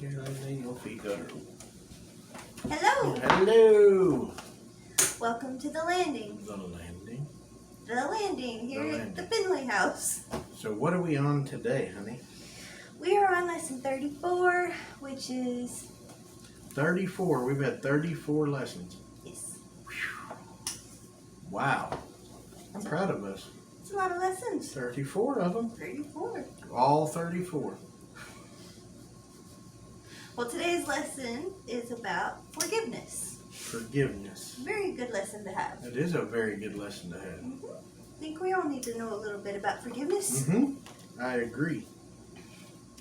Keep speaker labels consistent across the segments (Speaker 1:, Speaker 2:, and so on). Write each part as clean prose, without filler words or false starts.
Speaker 1: Your feet go.
Speaker 2: Hello!
Speaker 1: Hello!
Speaker 2: Welcome to the landing.
Speaker 1: The landing.
Speaker 2: The landing here
Speaker 1: The
Speaker 2: at the
Speaker 1: landing.
Speaker 2: Finley House.
Speaker 1: So what are we on today, honey?
Speaker 2: We are on lesson 34, which is...
Speaker 1: 34. We've had 34 lessons.
Speaker 2: Yes.
Speaker 1: Wow. I'm proud of us.
Speaker 2: It's a lot of lessons.
Speaker 1: 34 of them.
Speaker 2: 34.
Speaker 1: All 34.
Speaker 2: Well, today's lesson is about forgiveness.
Speaker 1: Forgiveness.
Speaker 2: Very good lesson to have.
Speaker 1: It is a very good lesson to have.
Speaker 2: I think we all need to know a little bit about forgiveness.
Speaker 1: I agree.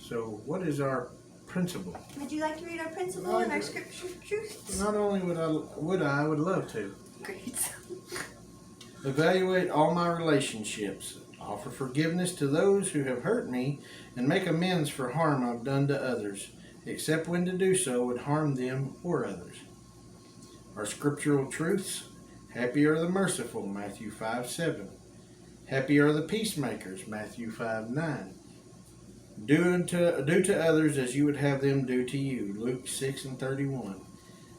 Speaker 1: So what is our principle?
Speaker 2: Would you like to read our principle and our scripture truths?
Speaker 1: Not only I would love to.
Speaker 2: Great.
Speaker 1: Evaluate all my relationships. Offer forgiveness to those who have hurt me and make amends for harm I've done to others, except when to do so would harm them or others. Our scriptural truths. Happy are the merciful, Matthew 5:7. Happy are the peacemakers, Matthew 5:9. Do to others as you would have them do to you, Luke 6:31.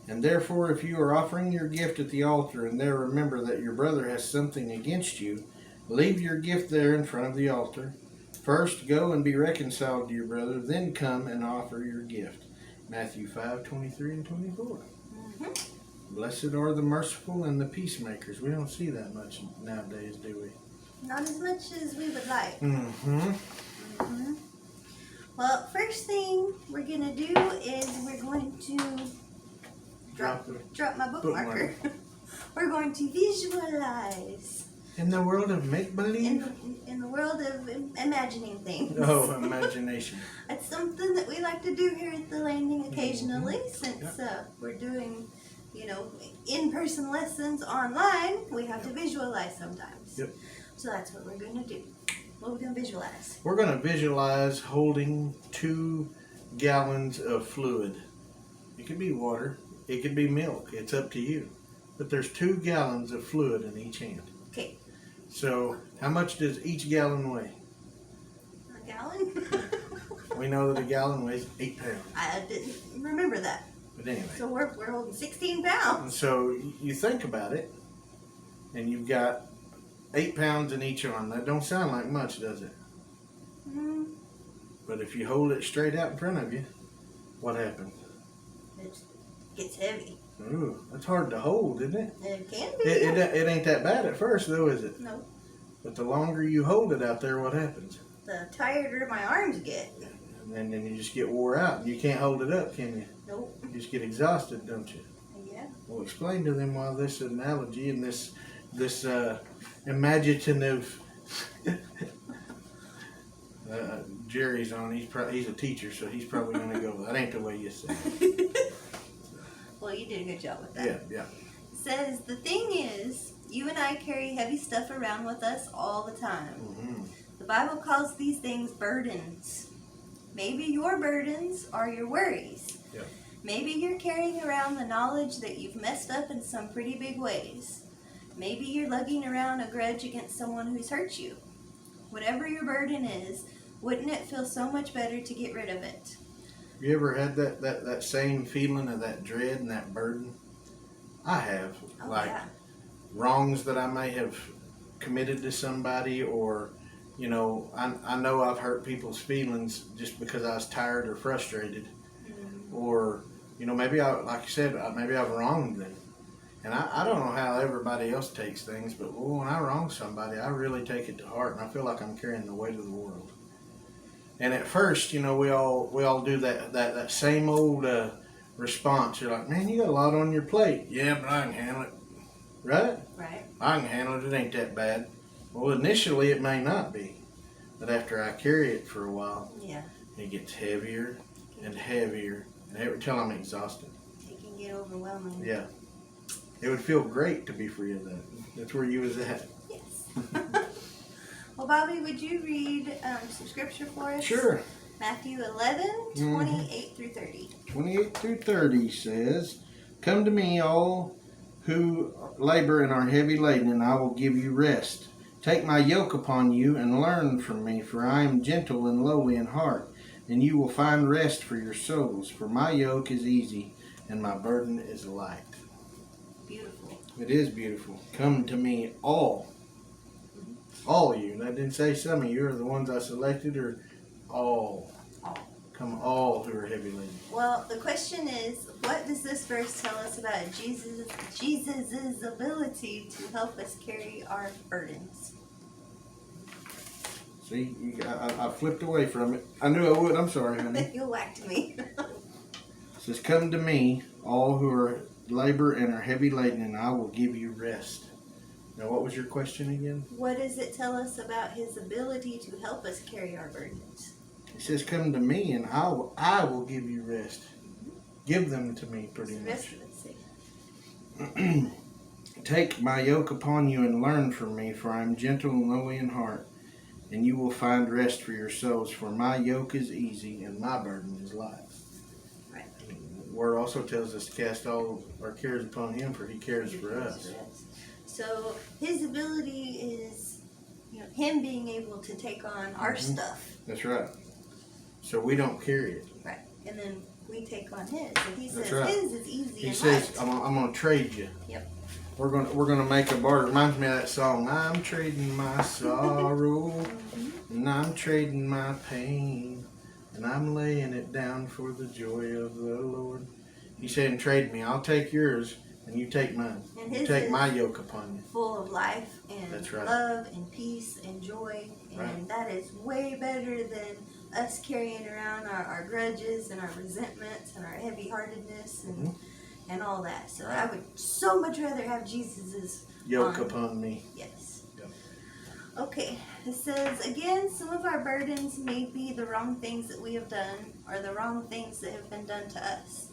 Speaker 1: And therefore, if you are offering your gift at the altar and there remember that your brother has something against you, leave your gift there in front of the altar. First, go and be reconciled to your brother, then come and offer your gift. Matthew 5:23 and 24. Blessed are the merciful and the peacemakers. We don't see that much nowadays, do we?
Speaker 2: Not as much as we would like. Well, first thing we're going to do is we're going to drop my bookmarker. We're going to visualize.
Speaker 1: In the world of make-believe?
Speaker 2: In the world of imagining things.
Speaker 1: Oh, imagination.
Speaker 2: It's something that we like to do here at the landing occasionally, since we're doing, in-person lessons online. We have to visualize sometimes.
Speaker 1: Yep.
Speaker 2: So that's what we're going to do. What are we going to visualize?
Speaker 1: We're going to visualize holding 2 gallons of fluid. It could be water. It could be milk. It's up to you. But there's 2 gallons of fluid in each hand.
Speaker 2: Okay.
Speaker 1: So how much does each gallon weigh?
Speaker 2: A gallon?
Speaker 1: We know that a gallon weighs 8 pounds.
Speaker 2: I didn't remember that.
Speaker 1: But anyway.
Speaker 2: So we're holding 16 pounds.
Speaker 1: So you think about it, and you've got 8 pounds in each arm. That don't sound like much, does it? But if you hold it straight out in front of you, what happens?
Speaker 2: It gets heavy.
Speaker 1: Ooh, that's hard to hold, isn't it?
Speaker 2: It can be.
Speaker 1: It ain't that bad at first, though, is it?
Speaker 2: No.
Speaker 1: But the longer you hold it out there, what happens?
Speaker 2: The tireder my arms get.
Speaker 1: And then you just get wore out. You can't hold it up, can you?
Speaker 2: Nope.
Speaker 1: You just get exhausted, don't you?
Speaker 2: Yeah.
Speaker 1: Well, explain to them why this analogy and this imaginative. Jerry's on. He's a teacher, so he's probably going to go. That ain't the way you say it.
Speaker 2: Well, you did a good job with that.
Speaker 1: Yeah.
Speaker 2: It says, the thing is, you and I carry heavy stuff around with us all the time. The Bible calls these things burdens. Maybe your burdens are your worries.
Speaker 1: Yeah.
Speaker 2: Maybe you're carrying around the knowledge that you've messed up in some pretty big ways. Maybe you're lugging around a grudge against someone who's hurt you. Whatever your burden is, wouldn't it feel so much better to get rid of it?
Speaker 1: You ever had that same feeling of that dread and that burden? I have. Wrongs that I may have committed to somebody, or, I know I've hurt people's feelings just because I was tired or frustrated. Or, maybe like you said, maybe I've wronged them. And I don't know how everybody else takes things, but when I wrong somebody, I really take it to heart, and I feel like I'm carrying the weight of the world. And at first, we all do that same old response. You're like, man, you got a lot on your plate. Yeah, but I can handle it. Right?
Speaker 2: Right.
Speaker 1: I can handle it. It ain't that bad. Well, initially it may not be. But after I carry it for a while, it gets heavier and heavier. And until I'm exhausted.
Speaker 2: It can get overwhelming.
Speaker 1: Yeah. It would feel great to be free of that. That's where you was at.
Speaker 2: Yes. Well, Bobby, would you read some scripture for us?
Speaker 1: Sure.
Speaker 2: Matthew 11, 28 through 30.
Speaker 1: 28 through 30 says, Come to me, all who labor and are heavy laden, and I will give you rest. Take my yoke upon you and learn from me, for I am gentle and lowly in heart, and you will find rest for your souls. For my yoke is easy, and my burden is light.
Speaker 2: Beautiful.
Speaker 1: It is beautiful. Come to me, all of you. And I didn't say some of you are the ones I selected, or all.
Speaker 2: All.
Speaker 1: Come all who are heavy laden.
Speaker 2: Well, the question is, what does this verse tell us about Jesus's ability to help us carry our burdens?
Speaker 1: See, I flipped away from it. I knew I would. I'm sorry, honey.
Speaker 2: You whacked me.
Speaker 1: It says, come to me, all who are labor and are heavy laden, and I will give you rest. Now, what was your question again?
Speaker 2: What does it tell us about his ability to help us carry our burdens?
Speaker 1: He says, come to me, and I will give you rest. Give them to me, pretty
Speaker 2: The
Speaker 1: much.
Speaker 2: rest of it, see.
Speaker 1: Take my yoke upon you and learn from me, for I am gentle and lowly in heart, and you will find rest for your souls. For my yoke is easy and my burden is light.
Speaker 2: Right.
Speaker 1: The word also tells us to cast all our cares upon him, for he cares for us.
Speaker 2: So his ability is, him being able to take on our stuff.
Speaker 1: That's right. So we don't carry it.
Speaker 2: Right. And then we take on his. And he
Speaker 1: That's
Speaker 2: says
Speaker 1: right.
Speaker 2: his is easy
Speaker 1: He
Speaker 2: and
Speaker 1: says,
Speaker 2: light.
Speaker 1: I'm gonna trade you.
Speaker 2: Yep.
Speaker 1: We're gonna make a barter. Reminds me of that song. I'm trading my sorrow, and I'm trading my pain, and I'm laying it down for the joy of the Lord. He's saying, trade me. I'll take yours, and you take mine.
Speaker 2: And
Speaker 1: You
Speaker 2: his
Speaker 1: take
Speaker 2: is
Speaker 1: my yoke upon you.
Speaker 2: full of life and
Speaker 1: That's right.
Speaker 2: love and peace and joy. And
Speaker 1: Right.
Speaker 2: that is way better than us carrying around our grudges and our resentments and our heavy-heartedness and all that. So
Speaker 1: Right.
Speaker 2: I would so much rather have Jesus's
Speaker 1: Yoke
Speaker 2: on.
Speaker 1: upon me.
Speaker 2: Yes.
Speaker 1: Yep.
Speaker 2: Okay. It says, again, some of our burdens may be the wrong things that we have done or the wrong things that have been done to us.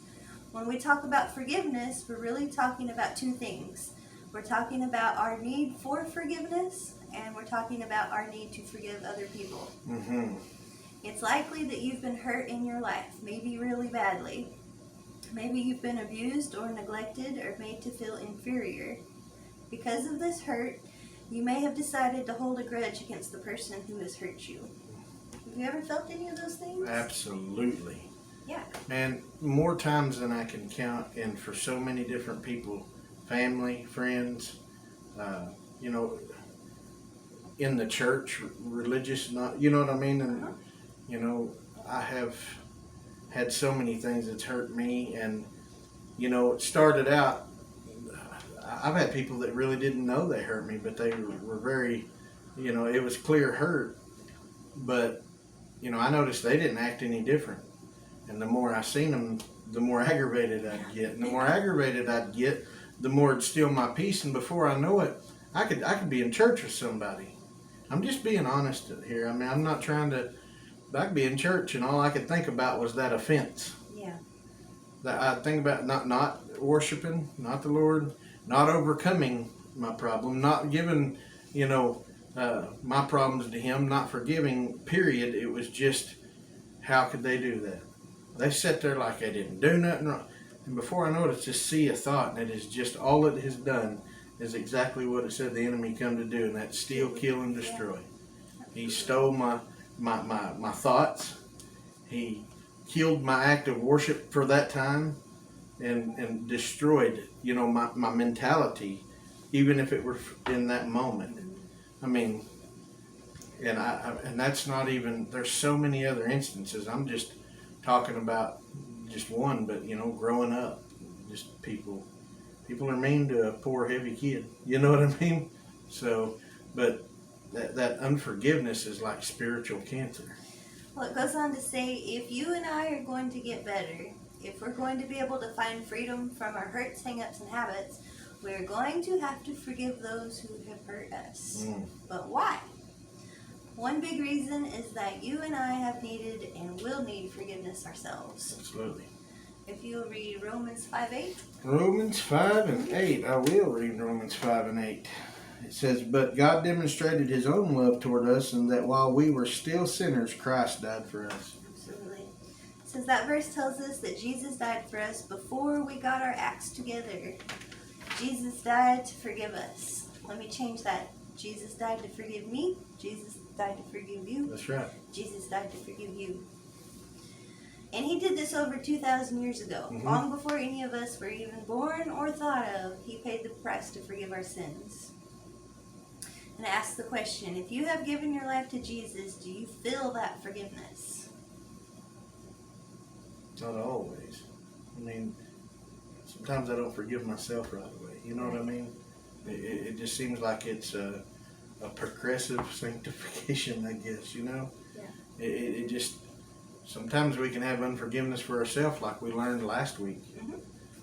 Speaker 2: When we talk about forgiveness, we're really talking about two things. We're talking about our need for forgiveness, and we're talking about our need to forgive other people.
Speaker 1: Mm-hmm.
Speaker 2: It's likely that you've been hurt in your life, maybe really badly. Maybe you've been abused or neglected or made to feel inferior. Because of this hurt, you may have decided to hold a grudge against the person who has hurt you. Have you ever felt any of those things?
Speaker 1: Absolutely.
Speaker 2: Yeah.
Speaker 1: Man, more times than I can count, and for so many different people, family, friends, in the church, religious, not, you know what I mean? And, I have had so many things that's hurt me, and, it started out, I've had people that really didn't know they hurt me, but they were very, it was clear hurt, but, I noticed they didn't act any different. And the more I seen them, the more aggravated I'd get. And the more aggravated I'd get, the more it'd steal my peace. And before I know it, I could be in church with somebody. I'm just being honest here. I mean, I'm not trying to. I could be in church, and all I could think about was that offense.
Speaker 2: Yeah.
Speaker 1: That I think about not worshiping, not the Lord, not overcoming my problem, not giving, my problems to Him, not forgiving. Period. It was just, how could they do that? They sat there like they didn't do nothing wrong. And before I know it, it's just sea of thought. And it is just all it has done is exactly what it said the enemy come to do. And that's steal, kill, and destroy. He stole my thoughts. He killed my act of worship for that time. And destroyed, my mentality. Even if it were in that moment. I mean, and that's not even, there's so many other instances. I'm just talking about just one, but growing up, just people are mean to a poor heavy kid. You know what I mean? So, but that unforgiveness is like spiritual cancer.
Speaker 2: Well, it goes on to say, if you and I are going to get better, if we're going to be able to find freedom from our hurts, hang-ups, and habits, we're going to have to forgive those who have hurt us. But why? One big reason is that you and I have needed and will need forgiveness ourselves.
Speaker 1: Absolutely.
Speaker 2: If you'll read Romans 5:8.
Speaker 1: Romans 5 and 8. I will read Romans 5 and 8. It says, but God demonstrated His own love toward us, and that while we were still sinners, Christ died for us.
Speaker 2: Absolutely. It says that verse tells us that Jesus died for us before we got our acts together. Jesus died to forgive us. Let me change that. Jesus died to forgive me. Jesus died to forgive you.
Speaker 1: That's right.
Speaker 2: Jesus died to forgive you. And he did this over 2,000 years ago,
Speaker 1: Mhm.
Speaker 2: long before any of us were even born or thought of. He paid the price to forgive our sins. And I ask the question, if you have given your life to Jesus, do you feel that forgiveness?
Speaker 1: Not always. I mean, sometimes I don't forgive myself right away. You know what I mean? It just seems like it's a progressive sanctification, I guess, you know?
Speaker 2: Yeah.
Speaker 1: It just, sometimes we can have unforgiveness for ourselves like we learned last week.
Speaker 2: Mhm.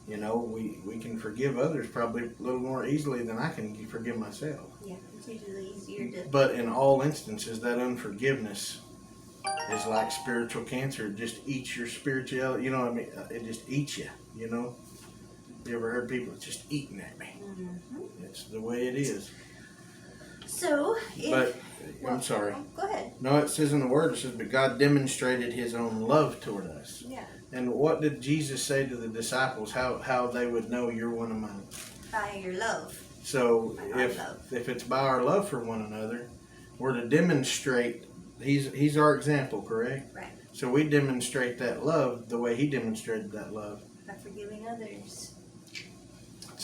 Speaker 1: You know, we can forgive others probably a little more easily than I can forgive myself.
Speaker 2: Yeah, it's usually easier to...
Speaker 1: But in all instances, that unforgiveness is like spiritual cancer. It just eats your spirituality. You know what I mean? It just eats you, you know? You ever heard people, it's just eating at me?
Speaker 2: Mhm.
Speaker 1: It's the way it is.
Speaker 2: So, if...
Speaker 1: But,
Speaker 2: well,
Speaker 1: I'm sorry.
Speaker 2: Go ahead.
Speaker 1: No, it says in the Word, it says, but God demonstrated His own love toward us.
Speaker 2: Yeah.
Speaker 1: And what did Jesus say to the disciples, how they would know you're one of mine?
Speaker 2: By your love.
Speaker 1: So
Speaker 2: By our love.
Speaker 1: if it's by our love for one another, we're to demonstrate, he's our example, correct?
Speaker 2: Right.
Speaker 1: So we demonstrate that love the way He demonstrated that love.
Speaker 2: By forgiving others.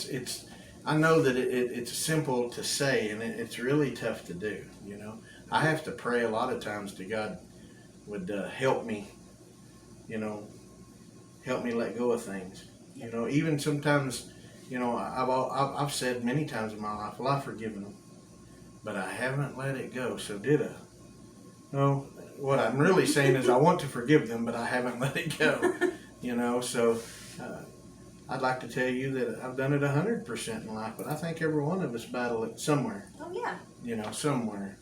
Speaker 1: It's I know that it's simple to say, and it's really tough to do, you know. I have to pray a lot of times to God would help me, you know, help me let go of things. You know, even sometimes, you know, I've said many times in my life, well, I've forgiven them, but I haven't let it go. So did I? No, what I'm really saying is I want to forgive them, but I haven't let it go. You know, so I'd like to tell you that I've done it 100% in life, but I think every one of us battle it somewhere.
Speaker 2: Oh, yeah.
Speaker 1: You know, somewhere.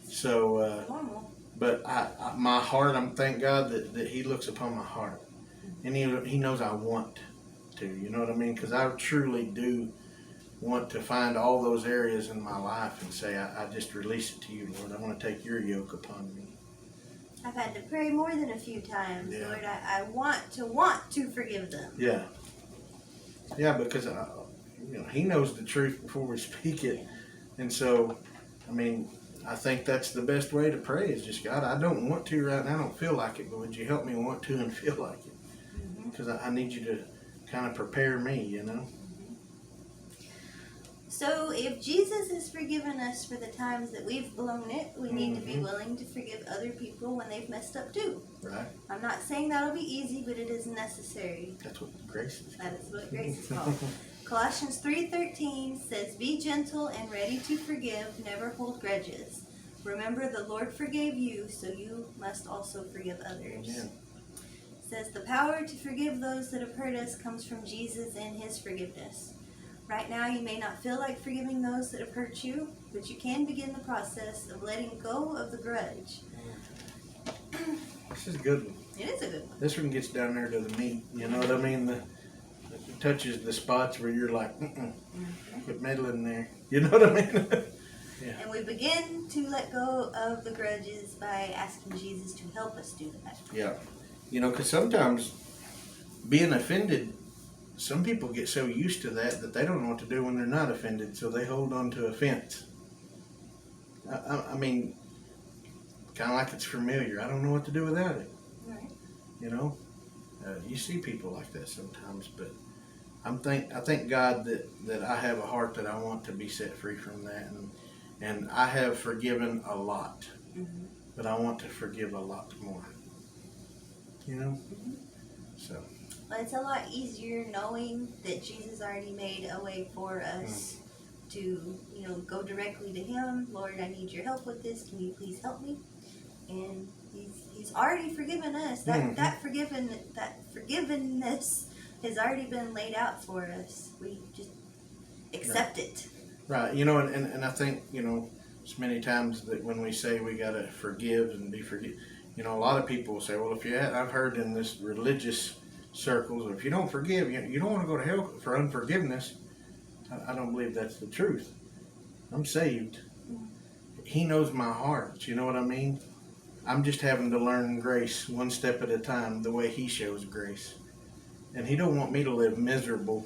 Speaker 1: So,
Speaker 2: Normal.
Speaker 1: but my heart, thank God that He looks upon my heart, and He knows I want to. You know what I mean? Because I truly do want to find all those areas in my life and say, I just release it to You, Lord. I want to take Your yoke upon me.
Speaker 2: I've had to pray more than a few times.
Speaker 1: Yeah.
Speaker 2: Lord, I want to forgive them.
Speaker 1: Yeah. Yeah, because you know, He knows the truth before we speak it, and so, I mean, I think that's the best way to pray is just, God, I don't want to right now. I don't feel like it, but would You help me want to and feel like it? Because I need You to kind of prepare me, you know.
Speaker 2: So if Jesus has forgiven us for the times that we've blown it, we need to be willing to forgive other people when they've messed up too.
Speaker 1: Right.
Speaker 2: I'm not saying that'll be easy, but it is necessary.
Speaker 1: That's what grace is.
Speaker 2: That is what grace is called. Colossians 3:13 says, "Be gentle and ready to forgive, never hold grudges. Remember the Lord forgave you, so you must also forgive others."
Speaker 1: Amen.
Speaker 2: It says, "The power to forgive those that have hurt us comes from Jesus and His forgiveness. Right now, you may not feel like forgiving those that have hurt you, but you can begin the process of letting go of the grudge."
Speaker 1: This is a good one.
Speaker 2: It is a good one.
Speaker 1: This one gets down there to the meat. You know what I mean? It touches the spots where you're like, quit meddling there. You know what I mean? Yeah.
Speaker 2: And we begin to let go of the grudges by asking Jesus to help us do that.
Speaker 1: Yeah. You know, because sometimes being offended, some people get so used to that they don't know what to do when they're not offended, so they hold on to offense. I mean, kind of like it's familiar. I don't know what to do without it.
Speaker 2: Right.
Speaker 1: You know, you see people like that sometimes, but I thank God that I have a heart that I want to be set free from that, and I have forgiven a lot, but I want to forgive a lot more. You know, so.
Speaker 2: But it's a lot easier knowing that Jesus already made a way for us to, go directly to Him. Lord, I need Your help with this. Can You please help me? And He's already forgiven us. That forgiveness has already been laid out for us. We just accept it.
Speaker 1: Right. You know, and I think, it's many times that when we say we got to forgive and be forgiven, a lot of people will say, well, I've heard in this religious circles, if you don't forgive, you don't want to go to hell for unforgiveness. I don't believe that's the truth. I'm saved. He knows my heart. You know what I mean? I'm just having to learn grace one step at a time, the way He shows grace. And He don't want me to live miserable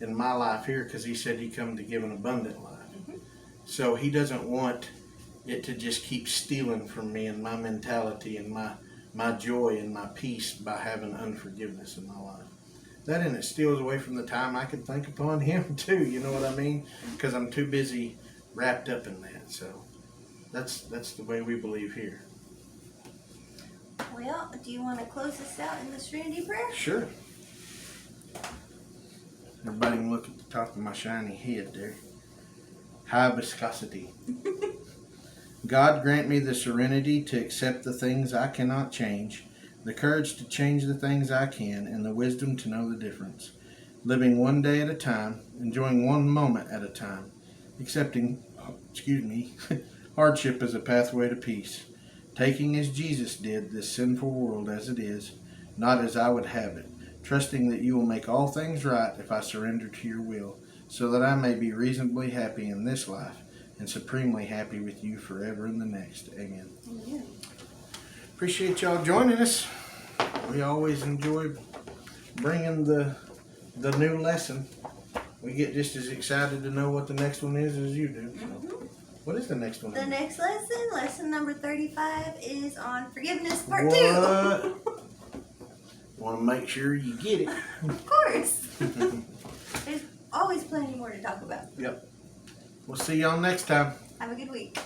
Speaker 1: in my life here, because He said He come to give an abundant life. So He doesn't want it to just keep stealing from me and my mentality and my my joy and my peace by having unforgiveness in my life. That and it steals away from the time I could think upon Him too. You know what I mean? Because I'm too busy wrapped up in that. So that's the way we believe here.
Speaker 2: Well, do you want to close us out in the Serenity Prayer?
Speaker 1: Sure. Everybody can look at the top of my shiny head there. High viscosity. God grant me the serenity to accept the things I cannot change, the courage to change the things I can, and the wisdom to know the difference. Living one day at a time, enjoying one moment at a time, accepting, hardship as a pathway to peace, taking as Jesus did this sinful world as it is, not as I would have it, trusting that you will make all things right if I surrender to your will, so that I may be reasonably happy in this life and supremely happy with you forever in the next. Amen.
Speaker 2: Amen.
Speaker 1: Appreciate y'all joining us. We always enjoy bringing the new lesson. We get just as excited to know what the next one is as you do. So. What is the next one?
Speaker 2: The next lesson number 35, is on forgiveness part
Speaker 1: What?
Speaker 2: 2.
Speaker 1: Want to make sure you get it.
Speaker 2: Of course. There's always plenty more to talk about.
Speaker 1: Yep. We'll see y'all next time.
Speaker 2: Have a good week.